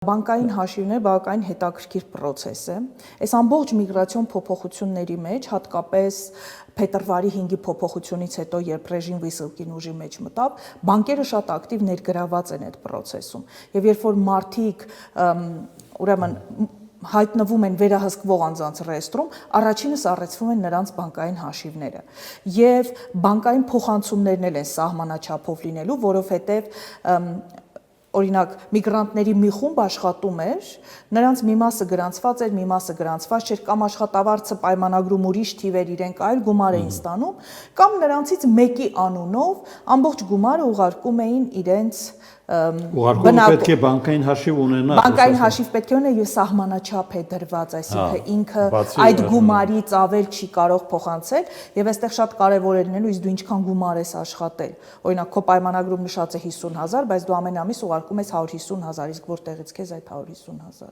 Բանկային հաշիվներ բավականին հետաքրքիր պրոցես է։ Այս ամբողջ միգրացիոն փոփոխությունների մեջ, հատկապես փետրվարի 5-ի փոփոխությունից հետո, երբ ռեժիմ վիսելկին ուժի մեջ մտավ, բանկերը շատ ակտիվ ներգրաված են այդ պրոցեսում։ Եվ երբ որ մարդիկ ուրեմն հայտնվում են վերահսկվող անձանց ռեեստրում, առաջինը սառեցվում են նրանց բանկային հաշիվները։ Եվ բանկային փոխանցումներն էլ են սահմանաչափով լինելու, որովհետև օրինակ միգրանտների մի խումբ աշխատում էր, նրանց մի մասը գրանցված էր, մի մասը գրանցված չէր, կամ աշխատավարձը պայմանագրում ուրիշ թիվ էր, իրենք այլ գումար էին ստանում, կամ նրանցից մեկի անունով ամբողջ գումարը ուղարկում էին իրենց Ուղարկումը պետք է բանկային հաշիվ ունենա։ Բանկային հաշիվ պետք է ունենա եւ սահմանաչափ է դրված, այսինքն ինքը այդ գումարից ավել չի կարող փոխանցել եւ այստեղ շատ կարեւոր է լինելու, իսկ դու ինչքան գումար ես աշխատել։ Օրինակ քո պայմանագրում նշած է 50,000, բայց դու ամեն ամիս ուղարկում ես 150,000, իսկ որտեղից քեզ այդ 150,000-ը։